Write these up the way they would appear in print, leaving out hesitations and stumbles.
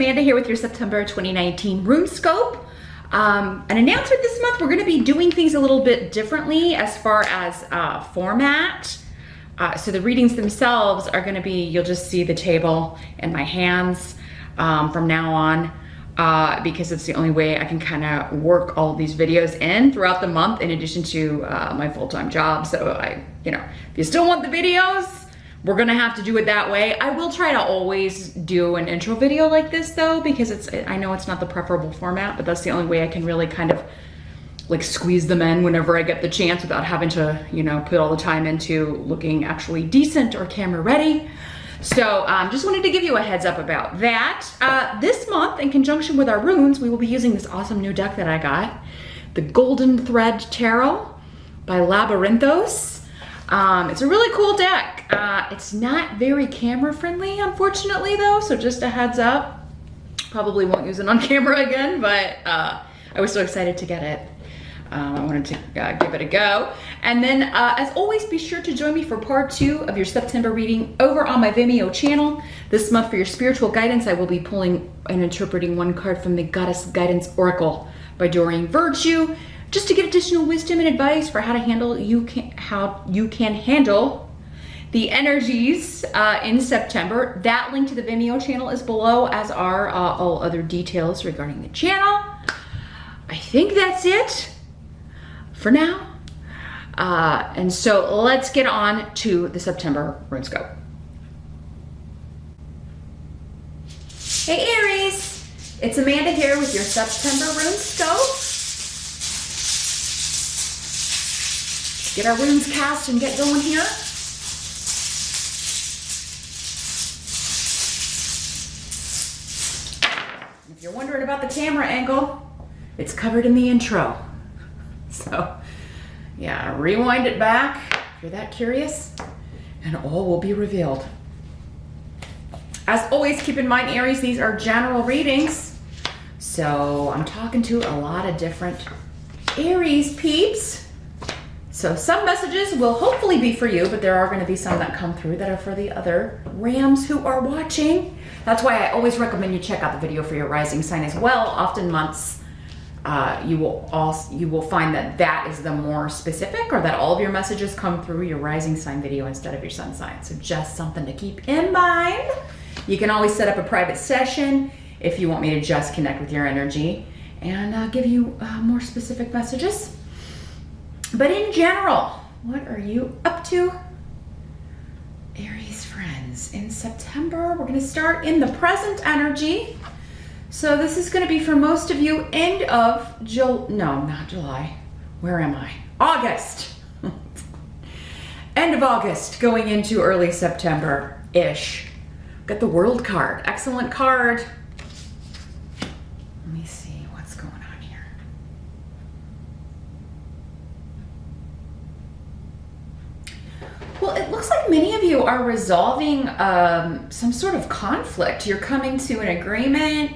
Amanda here with your September 2019 RuneScope. An announcement this month, we're going to be doing things a little bit differently as far as format. So the readings themselves are going to be, you'll just see the table and my hands from now on, because it's the only way I can kind of work all of these videos in throughout the month in addition to my full-time job. So if you still want the videos, we're gonna have to do it that way. I will try to always do an intro video like this though, because I know it's not the preferable format, but that's the only way I can really kind of like squeeze them in whenever I get the chance without having to, put all the time into looking actually decent or camera ready. So just wanted to give you a heads up about that. This month, in conjunction with our runes, we will be using this awesome new deck that I got, the Golden Thread Tarot by Labyrinthos. It's a really cool deck. It's not very camera friendly, unfortunately though, so just a heads up. Probably won't use it on camera again, but I was so excited to get it. I wanted to give it a go. And then, as always, be sure to join me for part 2 of your September reading over on my Vimeo channel. This month for your spiritual guidance, I will be pulling and interpreting one card from the Goddess Guidance Oracle by Doreen Virtue, just to get additional wisdom and advice for how you can handle the energies in September. That link to the Vimeo channel is below, as are all other details regarding the channel. I think that's it for now. And so let's get on to the September RuneScope. Hey Aries, it's Amanda here with your September RuneScope. Get our runes cast and get going here. If you're wondering about the camera angle, it's covered in the intro. So yeah, rewind it back if you're that curious, and all will be revealed. As always, keep in mind, Aries, these are general readings. So I'm talking to a lot of different Aries peeps. So some messages will hopefully be for you, but there are going to be some that come through that are for the other Rams who are watching. That's why I always recommend you check out the video for your rising sign as well. Often months, you will find that is the more specific, or that all of your messages come through your rising sign video instead of your sun sign. So just something to keep in mind. You can always set up a private session if you want me to just connect with your energy and give you more specific messages. But in general, what are you up to, Aries friends? In September, we're going to start in the present energy. So this is going to be for most of you end of not July. Where am I? August. End of August, going into early September-ish. Got the World card. Excellent card. Let me see what's going on here. Well, it looks like many of you are resolving some sort of conflict. You're coming to an agreement.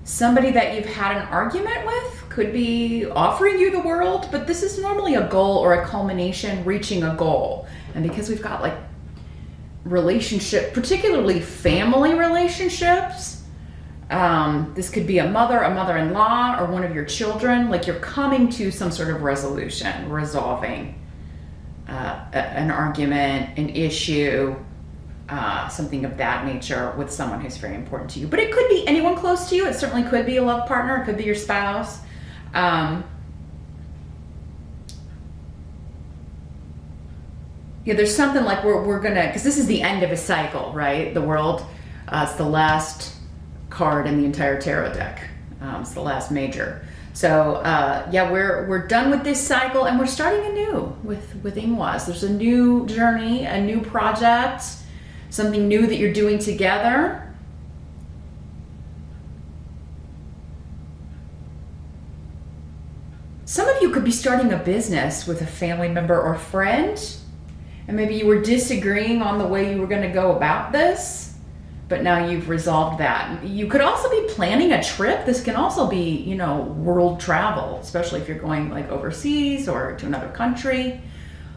Somebody that you've had an argument with could be offering you the world, but this is normally a goal or a culmination, reaching a goal. And because we've got like relationship, particularly family relationships, this could be a mother-in-law, or one of your children. Like you're coming to some sort of resolution, resolving an argument, an issue, something of that nature with someone who's very important to you. But it could be anyone close to you. It certainly could be a love partner. It could be your spouse. There's something like we're gonna, because this is the end of a cycle, right? The World, it's the last card in the entire tarot deck. It's the last major. So we're done with this cycle and we're starting anew with Ingwas. There's a new journey, a new project, something new that you're doing together. Some of you could be starting a business with a family member or friend, and maybe you were disagreeing on the way you were going to go about this, but now you've resolved that. You could also be planning a trip. This can also be, world travel, especially if you're going like overseas or to another country,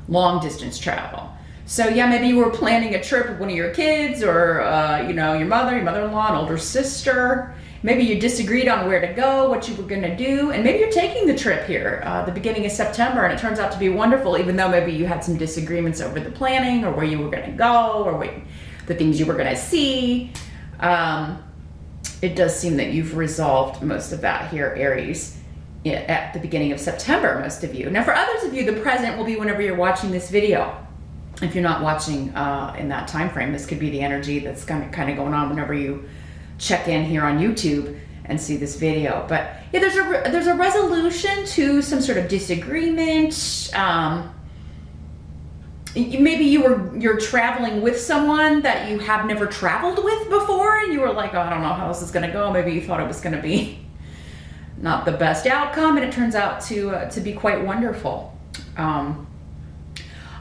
long distance travel. So yeah, maybe you were planning a trip with one of your kids, or you know, your mother, your mother-in-law, an older sister. Maybe you disagreed on where to go, what you were gonna do, and maybe you're taking the trip here the beginning of September, and it turns out to be wonderful, even though maybe you had some disagreements over the planning, or where you were gonna go, or the things you were gonna see. It does seem that you've resolved most of that here, Aries, at the beginning of September, most of you. Now for others of you, the present will be whenever you're watching this video. If you're not watching in that time frame, this could be the energy that's kind of going on whenever you check in here on YouTube and see this video. But yeah, there's a resolution to some sort of disagreement. Maybe you're traveling with someone that you have never traveled with before, and you were like, oh, I don't know how this is going to go. Maybe you thought it was going to be not the best outcome, and it turns out to be quite wonderful.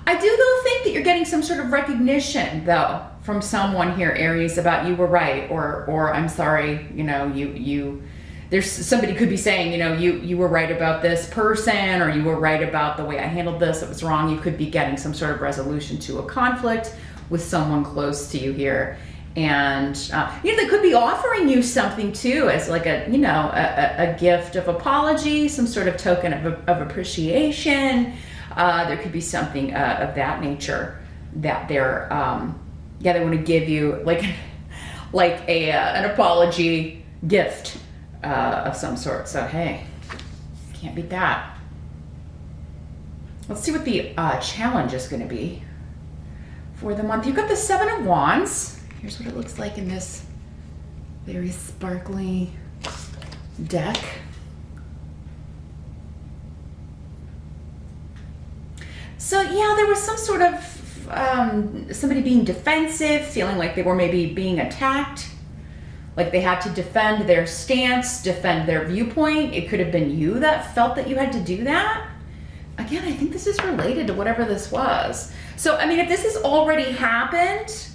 I do though think that you're getting some sort of recognition though from someone here, Aries, about you were right, or I'm sorry, you know, there's somebody could be saying, you know, you were right about this person, or you were right about the way I handled this, it was wrong. You could be getting some sort of resolution to a conflict with someone close to you here. And you know, they could be offering you something too, as like a gift of apology, some sort of token of appreciation. There could be something of that nature that they're they want to give you, like an apology gift of some sort. So hey, can't beat that. Let's see what the challenge is going to be for the month. You've got the Seven of Wands. Here's what it looks like in this very sparkly deck. So yeah, there was some sort of somebody being defensive, feeling like they were maybe being attacked, like they had to defend their stance, defend their viewpoint. It could have been you that felt that you had to do that. Again, I think this is related to whatever this was. So, I mean, if this has already happened,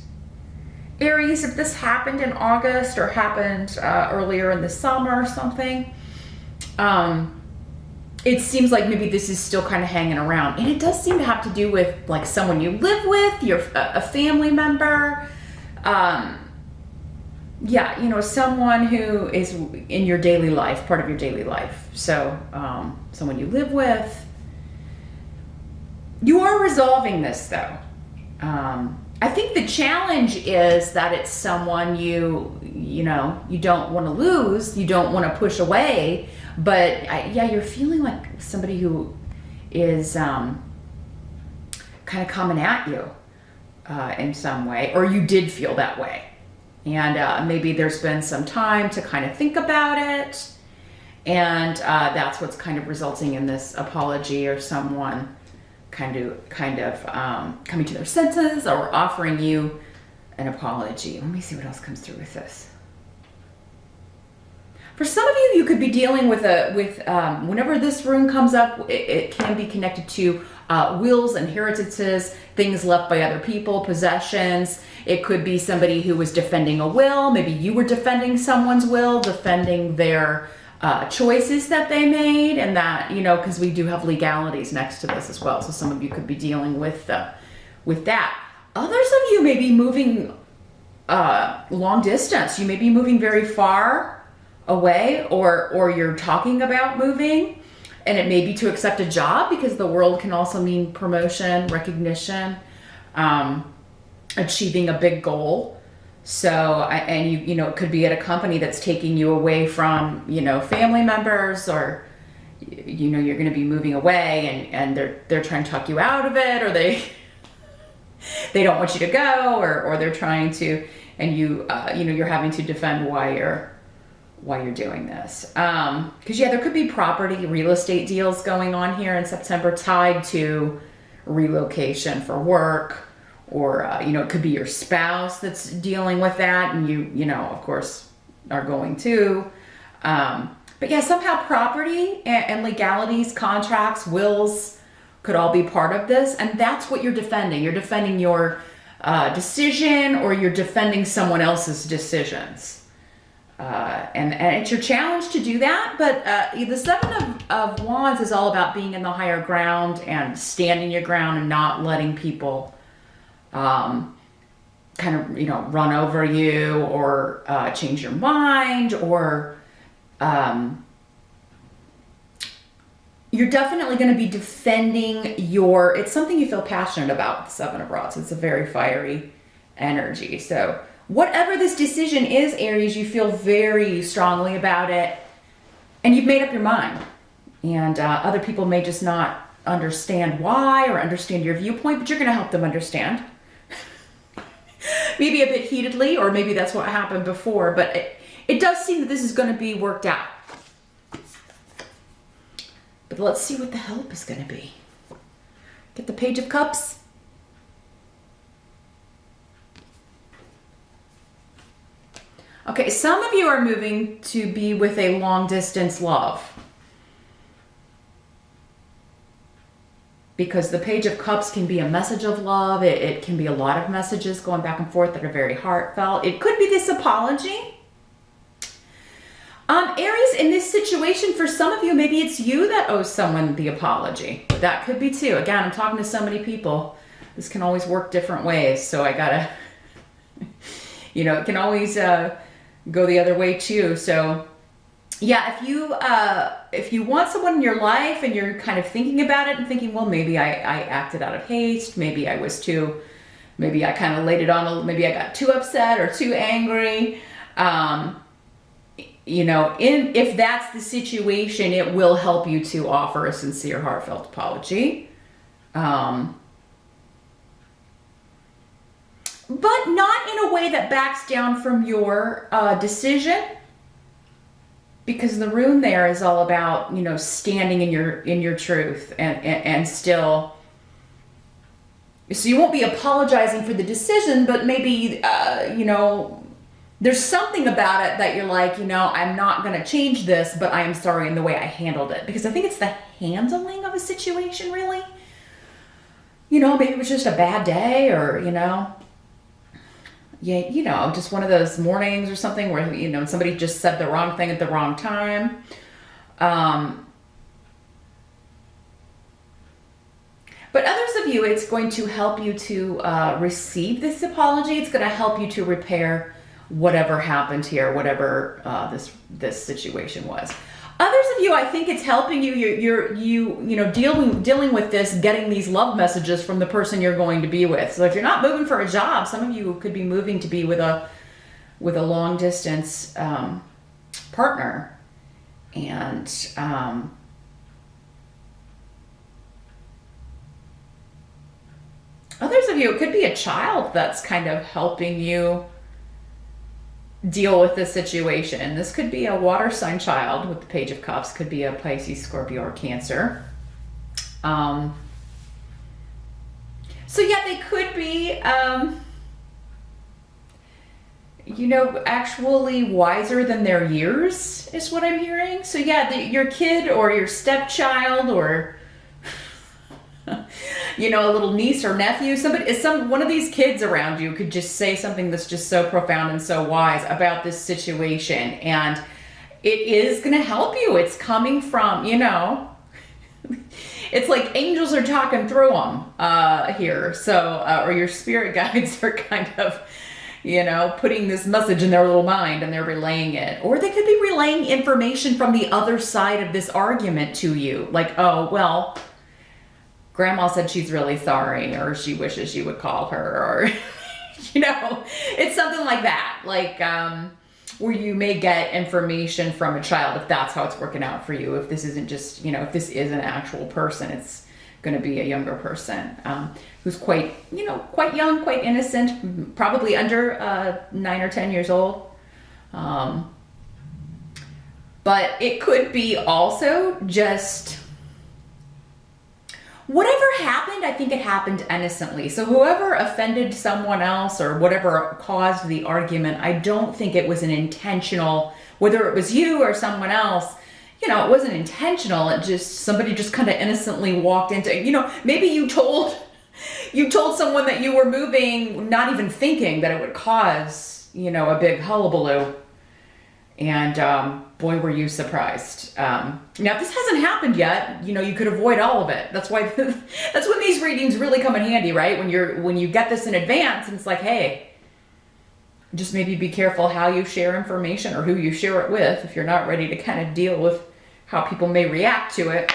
Aries, if this happened in August or happened earlier in the summer or something, it seems like maybe this is still kind of hanging around. And it does seem to have to do with like someone you live with, a family member. Yeah, you know, someone who is in your daily life, part of your daily life. So someone you live with. You are resolving this though. I think the challenge is that it's someone you don't want to lose, you don't want to push away, but yeah, you're feeling like somebody who is kind of coming at you in some way, or you did feel that way. And maybe there's been some time to kind of think about it, and that's what's kind of resulting in this apology, or someone kind of coming to their senses or offering you an apology. Let me see what else comes through with this. For some of you, you could be dealing with whenever this rune comes up, it can be connected to wills, inheritances, things left by other people, possessions. It could be somebody who was defending a will. Maybe you were defending someone's will, defending their choices that they made, and that, you know, because we do have legalities next to this as well. So some of you could be dealing with that. Others of you may be moving long distance. You may be moving very far away, or you're talking about moving, and it may be to accept a job, because the world can also mean promotion, recognition, achieving a big goal. So, and you know, it could be at a company that's taking you away from, you know, family members, or, you know, you're going to be moving away, and they're trying to talk you out of it, or they don't want you to go, or they're trying to, and you know, you're having to defend why you're doing this. Because yeah, there could be property, real estate deals going on here in September tied to relocation for work. Or, you know, it could be your spouse that's dealing with that, and you know, of course, are going to. But yeah, somehow property and legalities, contracts, wills could all be part of this. And that's what you're defending. You're defending your decision, or you're defending someone else's decisions. And it's your challenge to do that. But the Seven of Wands is all about being in the higher ground and standing your ground and not letting people kind of, you know, run over you or change your mind, or you're definitely going to be defending it's something you feel passionate about, the Seven of Rods. It's a very fiery energy. So whatever this decision is, Aries, you feel very strongly about it and you've made up your mind. And other people may just not understand why or understand your viewpoint, but you're going to help them understand. Maybe a bit heatedly, or maybe that's what happened before, but it does seem that this is going to be worked out. But let's see what the help is going to be. Get the Page of Cups. Okay, some of you are moving to be with a long distance love. Because the Page of Cups can be a message of love. It can be a lot of messages going back and forth that are very heartfelt. It could be this apology. Aries, in this situation, for some of you, maybe it's you that owes someone the apology. That could be too. Again, I'm talking to so many people. This can always work different ways. So I gotta, you know, it can always go the other way too. So yeah, if you want someone in your life and you're kind of thinking about it and thinking, well, maybe I acted out of haste. Maybe I kind of laid it on, maybe I got too upset or too angry. You know, if that's the situation, it will help you to offer a sincere, heartfelt apology. But not in a way that backs down from your decision. Because the rune there is all about, you know, standing in your truth and still. So you won't be apologizing for the decision, but maybe, you know, there's something about it that you're like, you know, I'm not going to change this, but I am sorry in the way I handled it. Because I think it's the handling of a situation, really. You know, maybe it was just a bad day, or, you know, yeah, you know, just one of those mornings or something where, you know, somebody just said the wrong thing at the wrong time. But others of you, it's going to help you to receive this apology. It's going to help you to repair whatever happened here, whatever this situation was. Others of you, I think it's helping you. You know, dealing with this, getting these love messages from the person you're going to be with. So if you're not moving for a job, some of you could be moving to be with a long distance partner, and others of you, it could be a child that's kind of helping you deal with this situation. This could be a water sign child with the Page of Cups, could be a Pisces, Scorpio, or Cancer. So yeah, they could be, you know, actually wiser than their years is what I'm hearing. So yeah, your kid or your stepchild, or you know, a little niece or nephew, one of these kids around you could just say something that's just so profound and so wise about this situation, and it is going to help you. It's coming from, you know, it's like angels are talking through them here. So, or your spirit guides are kind of, you know, putting this message in their little mind and they're relaying it. Or they could be relaying information from the other side of this argument to you. Like, oh, well, Grandma said she's really sorry, or she wishes you would call her, or, you know, it's something like that. Like, where you may get information from a child, if that's how it's working out for you. If this isn't just, you know, if this is an actual person, it's going to be a younger person who's quite, you know, quite young, quite innocent, probably under 9 or 10 years old. But it could be also just whatever happened, I think it happened innocently. So whoever offended someone else or whatever caused the argument, I don't think it was an intentional, whether it was you or someone else, you know, it wasn't intentional. It just, somebody just kind of innocently walked into, you know, maybe you told someone that you were moving, not even thinking that it would cause, you know, a big hullabaloo. And boy, were you surprised. Now, if this hasn't happened yet, you know, you could avoid all of it. That's why, that's when these readings really come in handy, right? When you get this in advance and it's like, hey, just maybe be careful how you share information or who you share it with if you're not ready to kind of deal with how people may react to it.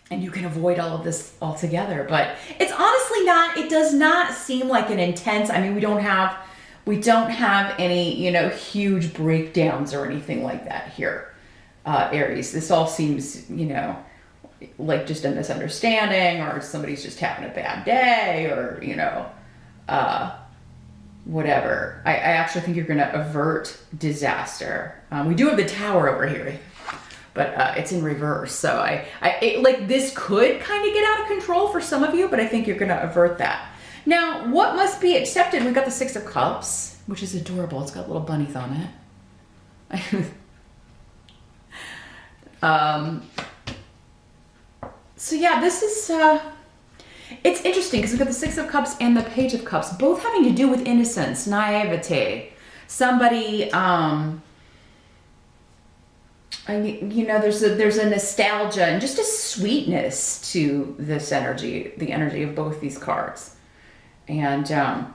And you can avoid all of this altogether. But it's honestly not, it does not seem like an intense, I mean, we don't have any, you know, huge breakdowns or anything like that here, Aries. This all seems, you know, like just a misunderstanding, or somebody's just having a bad day, or, you know, whatever. I actually think you're going to avert disaster. We do have the Tower over here, but it's in reverse. So like this could kind of get out of control for some of you, but I think you're going to avert that. Now, what must be accepted? We've got the Six of Cups, which is adorable. It's got little bunnies on it. So yeah, this is, it's interesting because we've got the Six of Cups and the Page of Cups, both having to do with innocence, naivete. Somebody, you know, there's a nostalgia and just a sweetness to this energy, the energy of both these cards. And so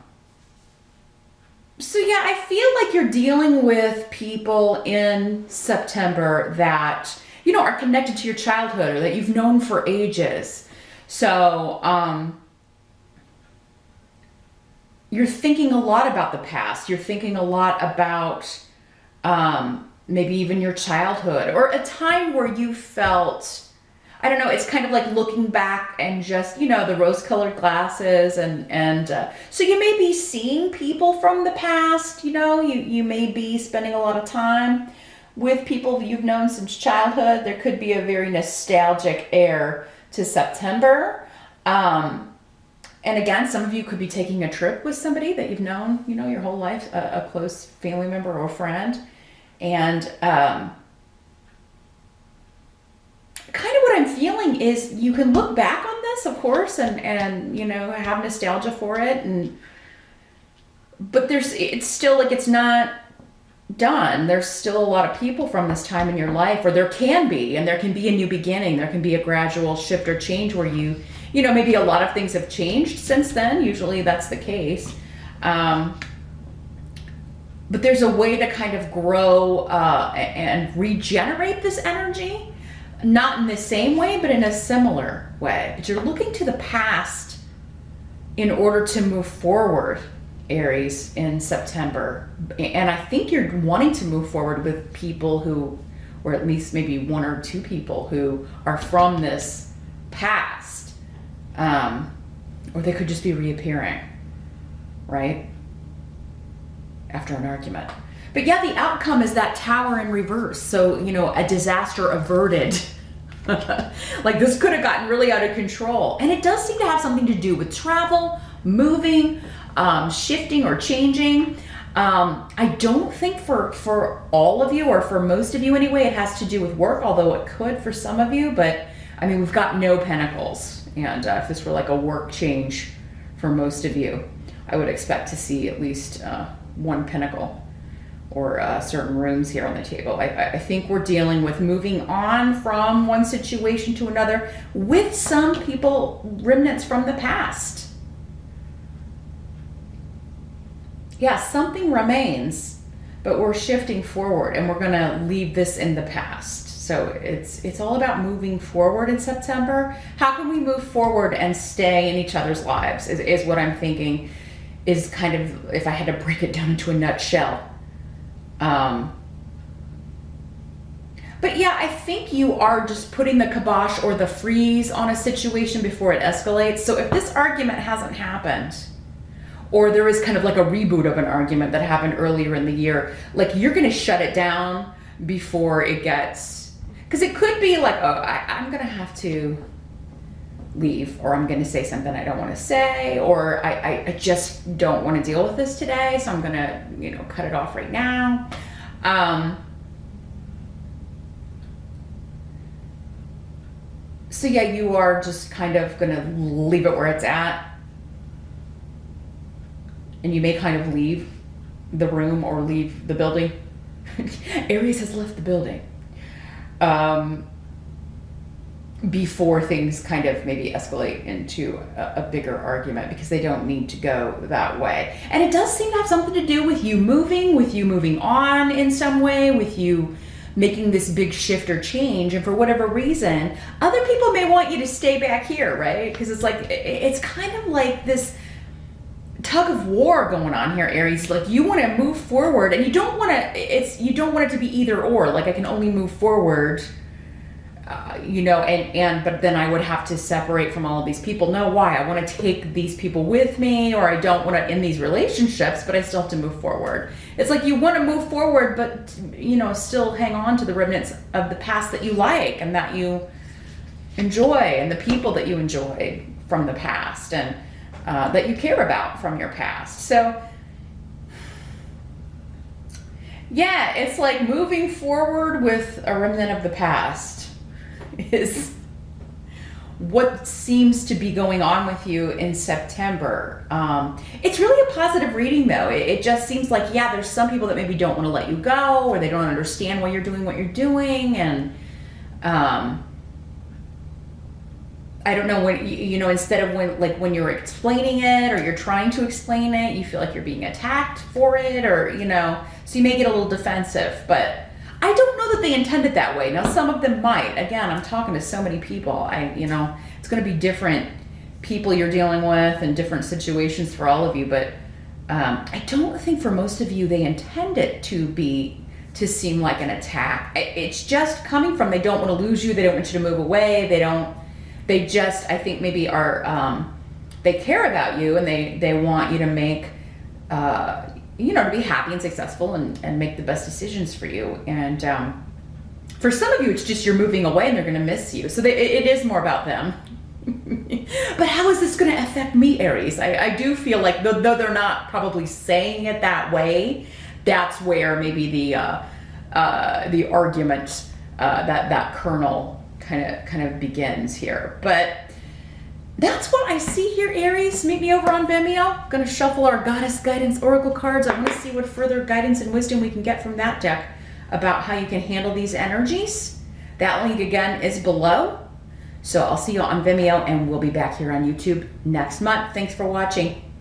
yeah, I feel like you're dealing with people in September that, you know, are connected to your childhood or that you've known for ages. So you're thinking a lot about the past. You're thinking a lot about maybe even your childhood or a time where you felt, I don't know, it's kind of like looking back and just, you know, the rose-colored glasses and so you may be seeing people from the past, you know, you may be spending a lot of time with people you've known since childhood. There could be a very nostalgic air to September. And again, some of you could be taking a trip with somebody that you've known, you know, your whole life, a close family member or friend. And kind of what I'm feeling is you can look back on this, of course, and you know, have nostalgia for it, but it's still like it's not done. There's still a lot of people from this time in your life, or there can be, and there can be a new beginning. There can be a gradual shift or change where you know, maybe a lot of things have changed since then. Usually that's the case. But there's a way to kind of grow and regenerate this energy. Not in the same way, but in a similar way. But you're looking to the past in order to move forward, Aries, in September. And I think you're wanting to move forward with people who, or at least maybe one or two people who are from this past. Or they could just be reappearing, right? After an argument. But yeah, the outcome is that Tower in reverse. So, you know, a disaster averted. Like this could have gotten really out of control. And it does seem to have something to do with travel, moving, shifting or changing. I don't think for all of you, or for most of you anyway, it has to do with work, although it could for some of you. But I mean, we've got no pentacles. And if this were like a work change for most of you, I would expect to see at least one pentacle or certain runes here on the table. I think we're dealing with moving on from one situation to another with some people, remnants from the past. Yeah, something remains, but we're shifting forward and we're gonna leave this in the past. So it's all about moving forward in September. How can we move forward and stay in each other's lives is what I'm thinking, is kind of, if I had to break it down into a nutshell. But yeah, I think you are just putting the kibosh or the freeze on a situation before it escalates. So if this argument hasn't happened, or there is kind of like a reboot of an argument that happened earlier in the year, like you're gonna shut it down before it gets, because it could be like, oh, I'm gonna have to leave, or I'm gonna say something I don't wanna say, or I just don't wanna deal with this today, so I'm gonna, you know, cut it off right now. So yeah, you are just kind of gonna leave it where it's at, and you may kind of leave the room or leave the building Aries has left the building. Before things kind of maybe escalate into a bigger argument, because they don't need to go that way. And it does seem to have something to do with you moving on in some way, with you making this big shift or change. And for whatever reason, other people may want you to stay back here, right? Because it's like, it's kind of like this tug of war going on here, Aries. Like, you want to move forward and you don't want it to be either or. Like, I can only move forward, but then I would have to separate from all of these people. No, why? I want to take these people with me, or I don't want to end these relationships, but I still have to move forward. It's like you want to move forward, but, still hang on to the remnants of the past that you like and that you enjoy, and the people that you enjoy from the past, and that you care about from your past. So, yeah, it's like moving forward with a remnant of the past is what seems to be going on with you in September. It's really a positive reading, though. It just seems like, yeah, there's some people that maybe don't want to let you go, or they don't understand why you're doing what you're doing. And I don't know, when, instead of when you're explaining it, or you're trying to explain it, you feel like you're being attacked for it, or, so you may get a little defensive. But I don't know that they intended that way. Now, some of them might. Again, I'm talking to so many people. It's going to be different people you're dealing with and different situations for all of you. But I don't think for most of you they intend it to seem like an attack. It's just coming from, they don't want to lose you. They don't want you to move away. They just, I think maybe are, they care about you, and they want you to make, to be happy and successful and make the best decisions for you. And for some of you, it's just you're moving away and they're going to miss you. So it is more about them. But how is this going to affect me, Aries? I do feel like, though they're not probably saying it that way, that's where maybe the argument, that kernel kind of begins here. But that's what I see here, Aries. Meet me over on Vimeo. I'm going to shuffle our Goddess Guidance Oracle cards. I want to see what further guidance and wisdom we can get from that deck about how you can handle these energies. That link, again, is below. So I'll see you on Vimeo, and we'll be back here on YouTube next month. Thanks for watching.